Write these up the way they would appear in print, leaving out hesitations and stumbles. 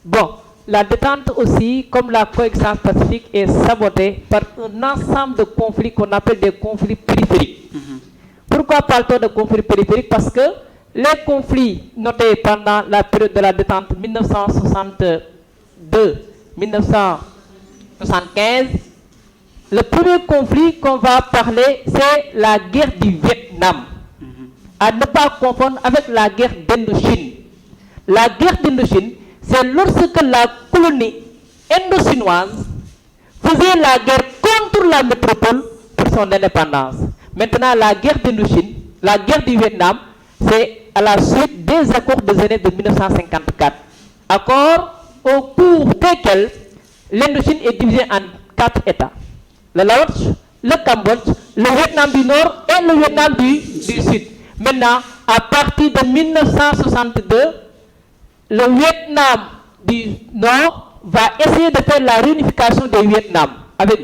Bon, la détente aussi, comme la coexistence pacifique, est sabotée par un ensemble de conflits qu'on appelle des conflits périphériques. Pourquoi parle-t-on de conflits périphériques? Parce que les conflits notés pendant la période de la détente 1962-1975, le premier conflit qu'on va parler, c'est la guerre du Vietnam. À ne pas confondre avec la guerre d'Indochine. La guerre d'Indochine, c'est lorsque la colonie indo-chinoise faisait la guerre contre la métropole pour son indépendance. Maintenant, la guerre d'Indochine, la guerre du Vietnam, c'est à la suite des accords de Genève de 1954. Accords au cours desquels l'Indochine est divisée en 4 États. Le Laos, le Cambodge, le Vietnam du Nord et le Vietnam du Sud. Maintenant, à partir de 1962, le Vietnam du Nord va essayer de faire la réunification des Vietnam, avec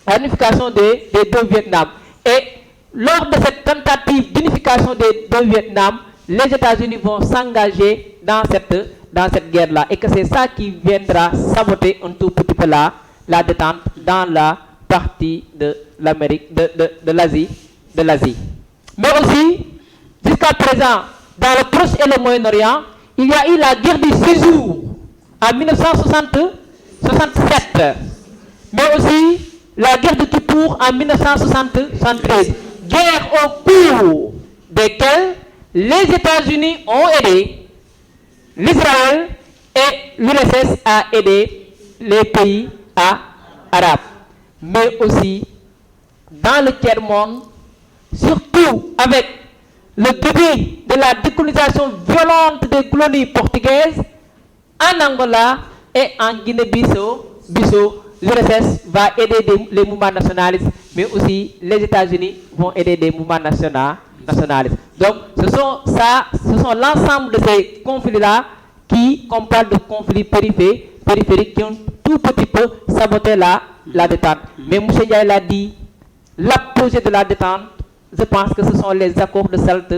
la réunification des deux Vietnam. Et lors de cette tentative d'unification des deux Vietnam, les États-Unis vont s'engager dans cette guerre-là. Et que c'est ça qui viendra saboter un tout petit peu la détente dans la partie de l'Amérique, de l'Asie. Mais aussi, jusqu'à présent, dans le Proche et le Moyen-Orient, il y a eu la guerre du séjour en 1967, mais aussi la guerre de Kippour en 1973. Guerre au cours desquelles les États-Unis ont aidé l'Israël et l'URSS a aidé les pays arabes. Mais aussi dans le tiers-monde, surtout avec le début de la décolonisation violente des colonies portugaises, en Angola et en Guinée-Bissau, l'URSS va aider les mouvements nationalistes, mais aussi les États-Unis vont aider des mouvements nationalistes. Donc, ce sont l'ensemble de ces conflits-là qu'on parle de conflits périphériques qui ont tout petit peu saboté la détente. Mais M. Ndiaye l'a dit, l'apogée de la détente, je pense que ce sont les accords de Salte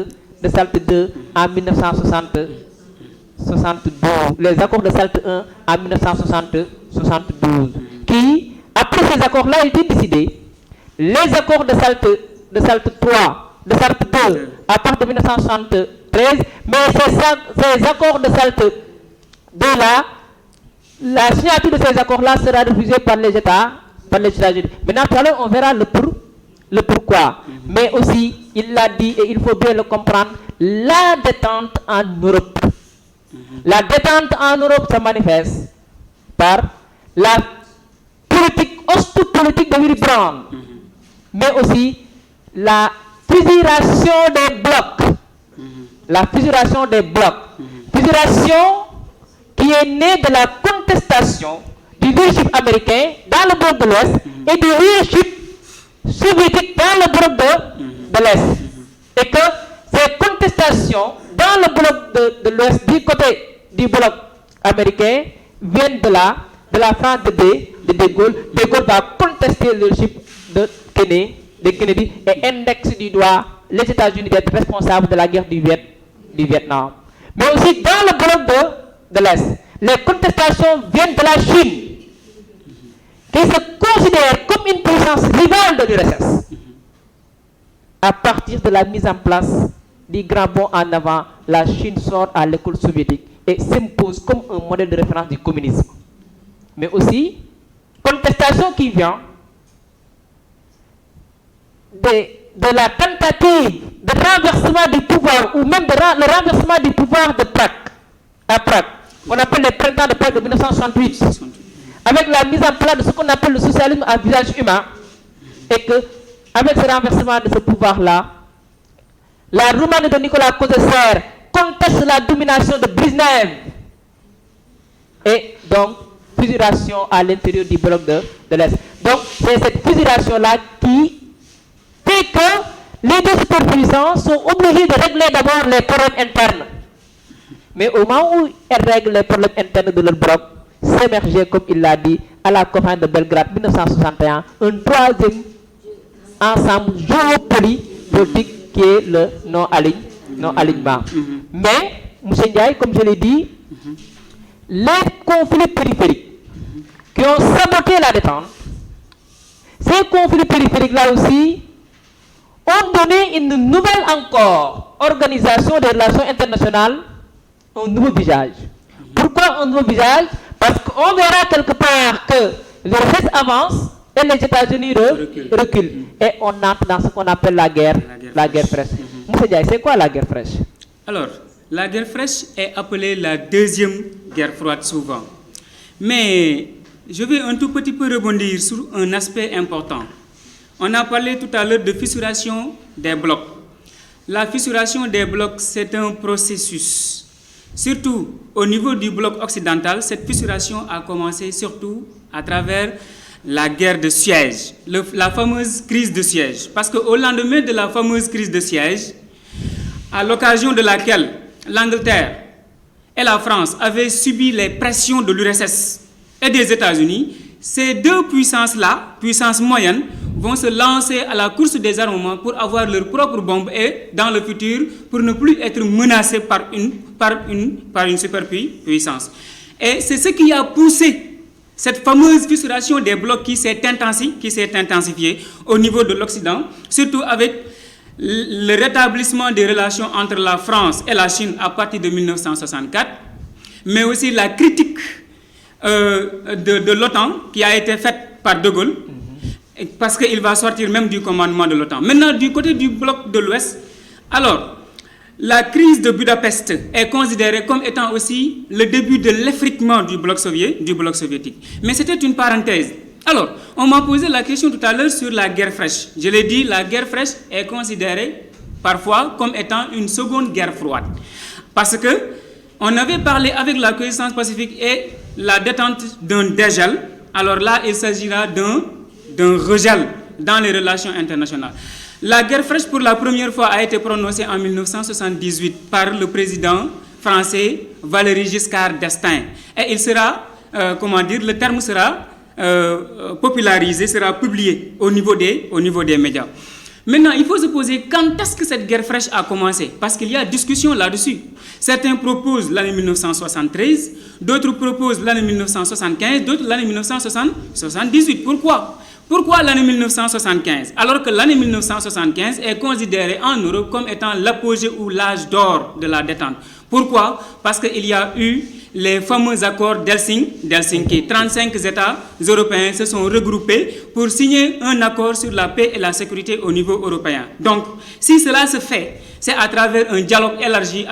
2 en 1972, les accords de Salte 1 en 1972, qui, après ces accords-là, ont été décidés. Les accords de Salte 3, de Salte 2, à partir de 1973, mais ces accords de Salte 2-là, la signature de ces accords-là sera refusée par les États-Unis. Maintenant, tout à l'heure, on verra le pourquoi. Mais aussi, il l'a dit et il faut bien le comprendre, la détente en Europe. La détente en Europe se manifeste par la politique de Willy Brandt, mais aussi la fissuration des blocs. La fissuration des blocs. Fissuration qui est née de la contestation du leadership américain dans le bloc de l'Ouest et du leadership soviétique dans le bloc de l'Est. Et que ces contestations dans le bloc de l'Ouest, du côté du bloc américain, viennent de la France de De Gaulle. De Gaulle va contester le leadership de Kennedy et indexe du doigt les États-Unis d'être responsables de la guerre du Vietnam. Mais aussi dans le bloc de l'Est, les contestations viennent de la Chine, qui se considère comme une puissance rivale de l'URSS. À partir de la mise en place du grand bond en avant, la Chine sort à l'école soviétique et s'impose comme un modèle de référence du communisme. Mais aussi, contestation qui vient de la tentative de renversement du pouvoir, ou même le renversement du pouvoir de Prague, à Prague, qu'on appelle le printemps de Prague de 1968, avec la mise en place de ce qu'on appelle le socialisme à visage humain, et que, avec ce renversement de ce pouvoir-là, la Roumanie de Nicolas Coseser conteste la domination de Brezhnev, et donc, fissuration à l'intérieur du bloc de l'Est. Donc, c'est cette fissuration-là qui fait que les deux superpuissants sont obligés de régler d'abord les problèmes internes. Mais au moment où elles règlent les problèmes internes de leur bloc, s'émergeait, comme il l'a dit, à la conférence de Belgrade 1961, un troisième ensemble géopolitique qui est le non-alignement. Mais, M. Ndiaye, comme je l'ai dit, les conflits périphériques qui ont saboté la détente, ces conflits périphériques-là aussi ont donné une nouvelle encore organisation des relations internationales, un nouveau visage. Pourquoi un nouveau visage? Parce qu'on verra quelque part que les Russes avancent et les États-Unis reculent. Et on entre dans ce qu'on appelle la guerre fraîche. Monsieur Diaye, c'est quoi la guerre fraîche? Alors, la guerre fraîche est appelée la deuxième guerre froide souvent. Mais je vais un tout petit peu rebondir sur un aspect important. On a parlé tout à l'heure de fissuration des blocs. La fissuration des blocs, c'est un processus. Surtout au niveau du bloc occidental, cette fissuration a commencé surtout à travers la guerre de Suez, la fameuse crise de Suez. Parce qu'au lendemain de la fameuse crise de Suez, à l'occasion de laquelle l'Angleterre et la France avaient subi les pressions de l'URSS et des États-Unis, ces deux puissances-là, puissances moyennes, vont se lancer à la course des armements pour avoir leurs propres bombes et, dans le futur, pour ne plus être menacés par une superpuissance. Et c'est ce qui a poussé cette fameuse fissuration des blocs qui s'est intensifiée au niveau de l'Occident, surtout avec le rétablissement des relations entre la France et la Chine à partir de 1964, mais aussi la critique de l'OTAN qui a été faite par De Gaulle, parce qu'il va sortir même du commandement de l'OTAN. Maintenant, du côté du bloc de l'Ouest, alors, la crise de Budapest est considérée comme étant aussi le début de l'effritement du bloc soviétique. Mais c'était une parenthèse. Alors, on m'a posé la question tout à l'heure sur la guerre fraîche. Je l'ai dit, la guerre fraîche est considérée parfois comme étant une seconde guerre froide. Parce que on avait parlé avec la coexistence pacifique et la détente d'un dégel. Alors là, il s'agira d'un regel dans les relations internationales. La guerre fraîche, pour la première fois, a été prononcée en 1978 par le président français Valéry Giscard d'Estaing. Et il sera, le terme sera popularisé, sera publié au niveau des médias. Maintenant, il faut se poser quand est-ce que cette guerre fraîche a commencé? Parce qu'il y a discussion là-dessus. Certains proposent l'année 1973, d'autres proposent l'année 1975, d'autres l'année 1978. Pourquoi l'année 1975? Alors que l'année 1975 est considérée en Europe comme étant l'apogée ou l'âge d'or de la détente. Pourquoi? Parce qu'il y a eu les fameux accords d'Helsinki. 35 États européens se sont regroupés pour signer un accord sur la paix et la sécurité au niveau européen. Donc, si cela se fait, c'est à travers un dialogue élargi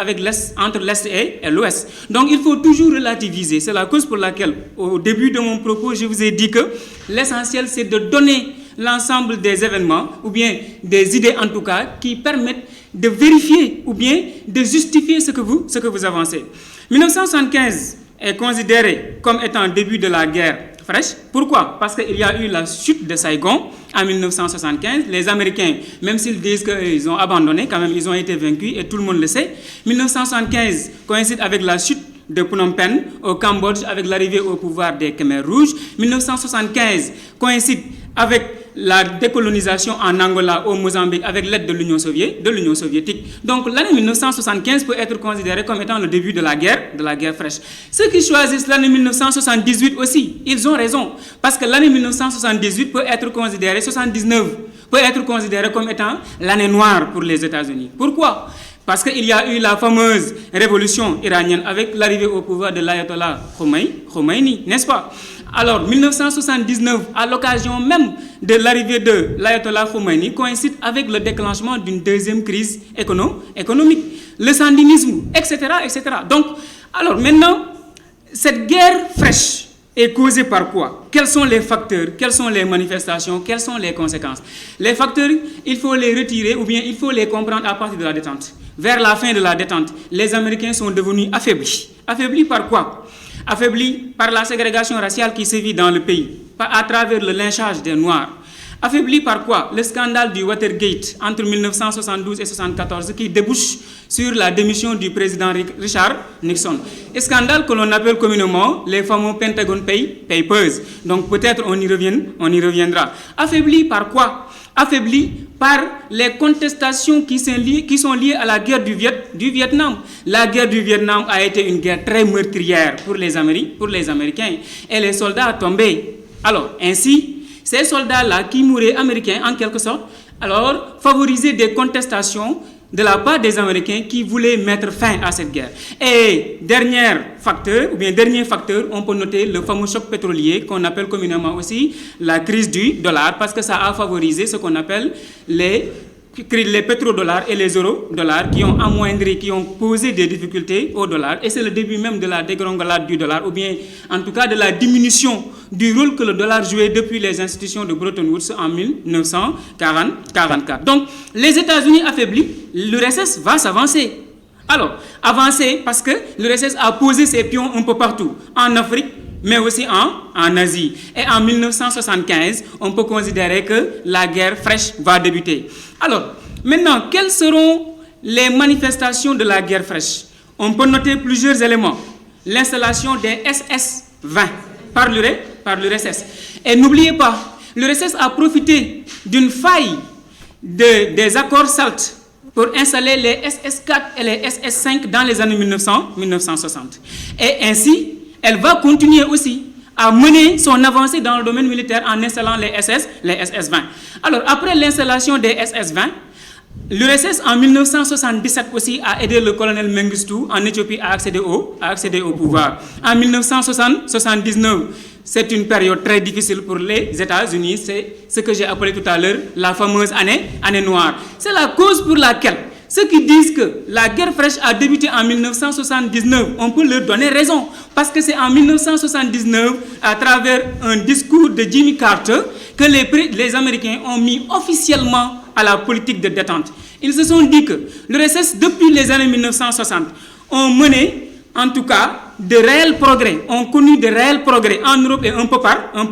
entre l'Est et l'Ouest. Donc, il faut toujours relativiser. C'est la cause pour laquelle, au début de mon propos, je vous ai dit que l'essentiel, c'est de donner l'ensemble des événements, ou bien des idées en tout cas, qui permettent de vérifier ou bien de justifier ce que vous avancez. 1975 est considéré comme étant le début de la guerre fraîche. Pourquoi? Parce qu'il y a eu la chute de Saigon en 1975. Les Américains, même s'ils disent qu'ils ont abandonné, quand même ils ont été vaincus et tout le monde le sait. 1975 coïncide avec la chute de Phnom Penh au Cambodge avec l'arrivée au pouvoir des Khmers rouges. 1975 coïncide avec la décolonisation en Angola, au Mozambique, avec l'aide de l'Union soviétique. Donc l'année 1975 peut être considérée comme étant le début de la guerre fraîche. Ceux qui choisissent l'année 1978 aussi, ils ont raison. Parce que l'année 1978 peut être considérée, 79 peut être considérée comme étant l'année noire pour les États-Unis. Pourquoi? Parce qu'il y a eu la fameuse révolution iranienne avec l'arrivée au pouvoir de l'ayatollah Khomeini, n'est-ce pas? Alors, 1979, à l'occasion même de l'arrivée de l'ayatollah Khomeini, coïncide avec le déclenchement d'une deuxième crise économique, le sandinisme, etc., etc. Donc, alors maintenant, cette guerre fraîche est causée par quoi? Quels sont les facteurs? Quelles sont les manifestations? Quelles sont les conséquences? Les facteurs, il faut les retirer ou bien il faut les comprendre à partir de la détente. Vers la fin de la détente, les Américains sont devenus affaiblis. Affaiblis par quoi? Affaiblis par la ségrégation raciale qui sévit dans le pays, à travers le lynchage des Noirs. Affaiblis par quoi? Le scandale du Watergate entre 1972 et 1974 qui débouche sur la démission du président Richard Nixon. Un scandale que l'on appelle communément les fameux Pentagon Papers. Donc peut-être on y reviendra. Affaiblis par quoi? affaibli par les contestations qui sont liées à la guerre du Vietnam. La guerre du Vietnam a été une guerre très meurtrière pour les Américains et les soldats tombaient. Alors, ainsi, ces soldats-là qui mouraient américains en quelque sorte, alors favorisaient des contestations de la part des Américains qui voulaient mettre fin à cette guerre. Et dernier facteur, on peut noter le fameux choc pétrolier qu'on appelle communément aussi la crise du dollar, parce que ça a favorisé ce qu'on appelle les pétrodollars et les eurodollars qui ont amoindri, qui ont posé des difficultés au dollar. Et c'est le début même de la dégringolade du dollar, ou bien en tout cas de la diminution du rôle que le dollar jouait depuis les institutions de Bretton Woods en 1944. Donc, les États-Unis affaiblis, l'URSS va s'avancer. Alors, avancer parce que l'URSS a posé ses pions un peu partout, en Afrique, mais aussi en Asie. Et en 1975, on peut considérer que la guerre fraîche va débuter. Alors, maintenant, quelles seront les manifestations de la guerre fraîche? On peut noter plusieurs éléments. L'installation des SS-20 par l'URSS. Et n'oubliez pas, l'URSS a profité d'une faille des accords SALT pour installer les SS-4 et les SS-5 dans les années 1960. Et ainsi, elle va continuer aussi à mener son avancée dans le domaine militaire en installant les SS-20. Alors, après l'installation des SS-20, l'URSS en 1977 aussi a aidé le colonel Mengistu en Éthiopie à accéder au pouvoir. En 1979, c'est une période très difficile pour les États-Unis. C'est ce que j'ai appelé tout à l'heure la fameuse année noire. C'est la cause pour laquelle ceux qui disent que la guerre fraîche a débuté en 1979, on peut leur donner raison. Parce que c'est en 1979, à travers un discours de Jimmy Carter, que les Américains ont mis officiellement à la politique de détente. Ils se sont dit que l'URSS, depuis les années 1960, ont mené, en tout cas, de réels progrès, ont connu de réels progrès en Europe et un peu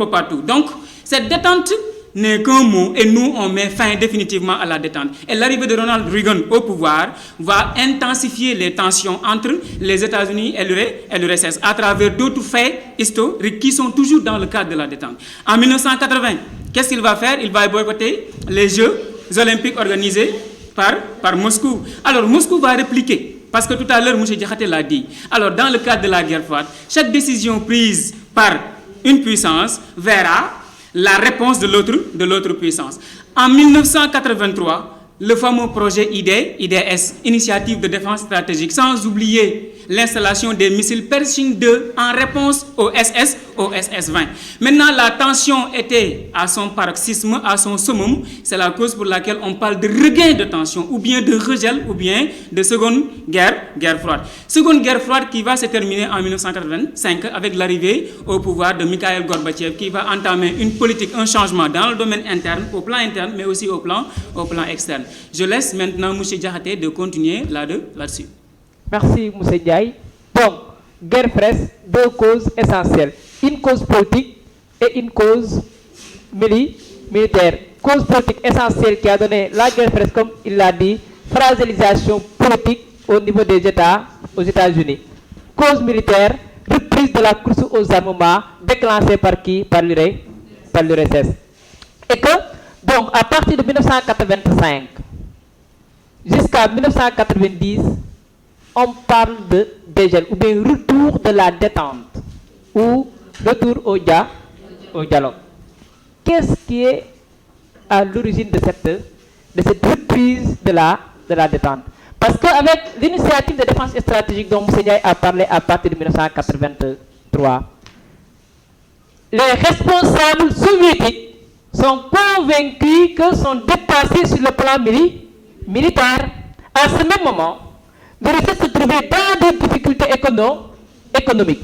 partout. Donc, cette détente n'est qu'un mot et nous, on met fin définitivement à la détente. Et l'arrivée de Ronald Reagan au pouvoir va intensifier les tensions entre les États-Unis et l'URSS à travers d'autres faits historiques qui sont toujours dans le cadre de la détente. En 1980, qu'est-ce qu'il va faire? Il va boycotter les Jeux olympiques organisés par Moscou. Alors, Moscou va répliquer. Parce que tout à l'heure, M. Diakhaté l'a dit. Alors, dans le cadre de la guerre froide, chaque décision prise par une puissance verra la réponse de l'autre puissance. En 1983, le fameux projet IDS, Initiative de défense stratégique, sans oublier l'installation des missiles Pershing 2 en réponse au SS-20. Maintenant, la tension était à son paroxysme, à son summum. C'est la cause pour laquelle on parle de regain de tension, ou bien de regel, ou bien de seconde guerre froide. Seconde guerre froide qui va se terminer en 1985 avec l'arrivée au pouvoir de Mikhail Gorbatchev, qui va entamer une politique, un changement dans le domaine interne, au plan interne, mais aussi au plan externe. Je laisse maintenant M. Diakhaté de continuer là-dessus. Merci, M. Ndiaye. Donc, guerre fraîche, deux causes essentielles. Une cause politique et une cause militaire. Cause politique essentielle qui a donné la guerre fraîche, comme il l'a dit, fragilisation politique au niveau des États aux États-Unis. Cause militaire, reprise de la course aux armements déclenchée par qui? Par l'URSS. Et que, donc, à partir de 1985 jusqu'à 1990, on parle de dégel, ou bien retour de la détente, ou retour au dialogue. Qu'est-ce qui est à l'origine de cette reprise de la détente? Parce qu'avec l'initiative de défense stratégique dont M. Ndiaye a parlé à partir de 1983, les responsables soviétiques sont convaincus que sont dépassés sur le plan militaire. À ce même moment, l'URSS se trouvait dans des difficultés économiques.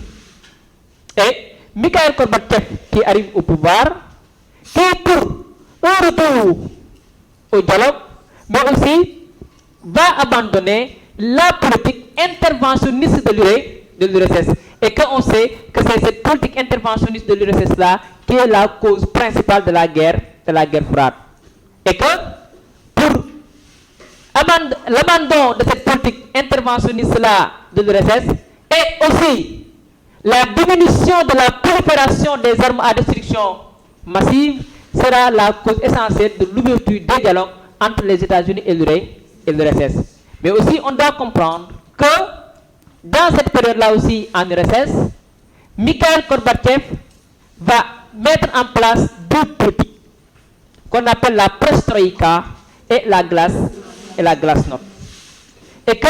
Et Mikhail Gorbatchev, qui arrive au pouvoir, qui est pour un retour au dialogue, mais aussi va abandonner la politique interventionniste de l'URSS. Et qu'on sait que c'est cette politique interventionniste de l'URSS-là qui est la cause principale de la guerre froide. Et que pour l'abandon de cette politique interventionniste-là de l'URSS et aussi la diminution de la prolifération des armes à destruction massive, sera la cause essentielle de l'ouverture des dialogues entre les États-Unis et l'URSS. Mais aussi, on doit comprendre que dans cette période-là aussi, en URSS, Mikhail Gorbatchev va mettre en place deux politiques qu'on appelle la perestroïka et la glasnost. Et que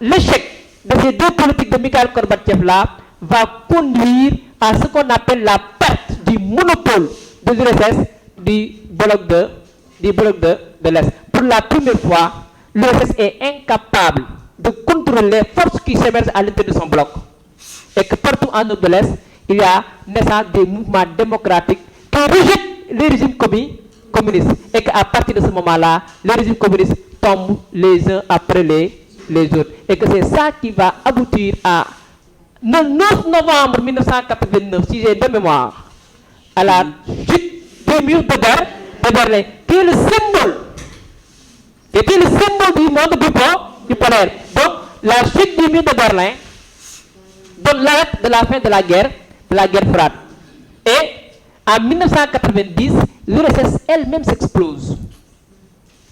l'échec de ces deux politiques de Mikhail Gorbatchev-là va conduire à ce qu'on appelle la perte du monopole de l'URSS du bloc de l'Est. Pour la première fois, l'URSS est incapable de contrôler les forces qui s'émergent à l'intérieur de son bloc. Et que partout en Europe de l'Est, il y a naissance des mouvements démocratiques qui rejettent les régimes communistes. Et qu'à partir de ce moment-là, les régimes communistes tombent les uns après les autres. Et que c'est ça qui va aboutir à le 9 novembre 1989, si j'ai de mémoire, à la chute des murs de Berlin, qui est le symbole, du monde bipolaire. Donc, la chute du mur de Berlin donne l'acte de la fin de la guerre froide. Et en 1990, l'URSS elle-même s'explose.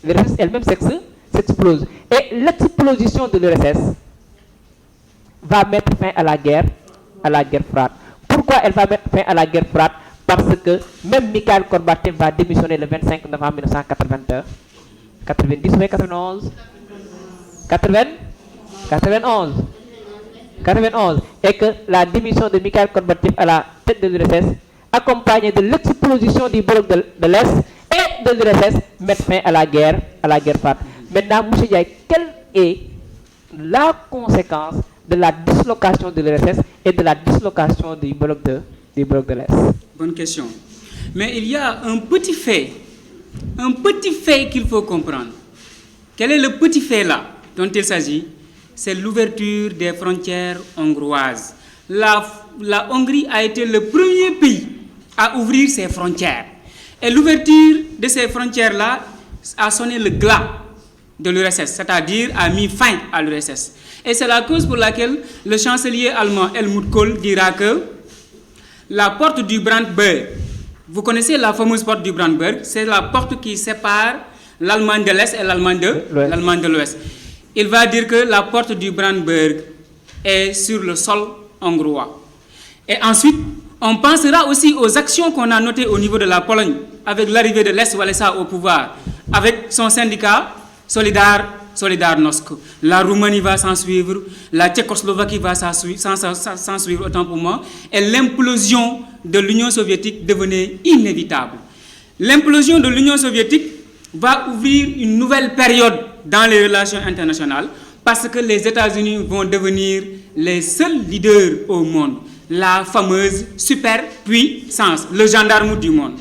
L'URSS elle-même s'explose. Et l'explosion de l'URSS va mettre fin à la guerre froide. Pourquoi elle va mettre fin à la guerre froide? Parce que même Mikhail Gorbatchev va démissionner le 25 novembre 1991. 90 ou 91 91. Et que la démission de Mikhail Gorbatchev à la tête de l'URSS, accompagnée de l'explosion du bloc de l'Est et de l'URSS, met fin à la guerre froide. Maintenant, M. Diaye, quelle est la conséquence de la dislocation de l'URSS et de la dislocation du bloc de l'Est? Bonne question. Mais il y a un petit fait qu'il faut comprendre. Quel est le petit fait là dont il s'agit? C'est l'ouverture des frontières hongroises. La Hongrie a été le premier pays à ouvrir ses frontières. Et l'ouverture de ces frontières-là a sonné le glas de l'URSS, c'est-à-dire a mis fin à l'URSS. Et c'est la cause pour laquelle le chancelier allemand Helmut Kohl dira que la porte du Brandenburg, vous connaissez la fameuse porte du Brandenburg, c'est la porte qui sépare l'Allemagne de l'Est et l'Allemagne de l'Ouest. Il va dire que la porte du Brandenburg est sur le sol hongrois. Et ensuite, on pensera aussi aux actions qu'on a notées au niveau de la Pologne, avec l'arrivée de l'Est Wałęsa au pouvoir, avec son syndicat Solidarność. La Roumanie va s'en suivre, la Tchécoslovaquie va s'en suivre autant pour moi, et l'implosion de l'Union soviétique devenait inévitable. L'implosion de l'Union soviétique va ouvrir une nouvelle période dans les relations internationales parce que les États-Unis vont devenir les seuls leaders au monde, la fameuse superpuissance, le gendarme du monde.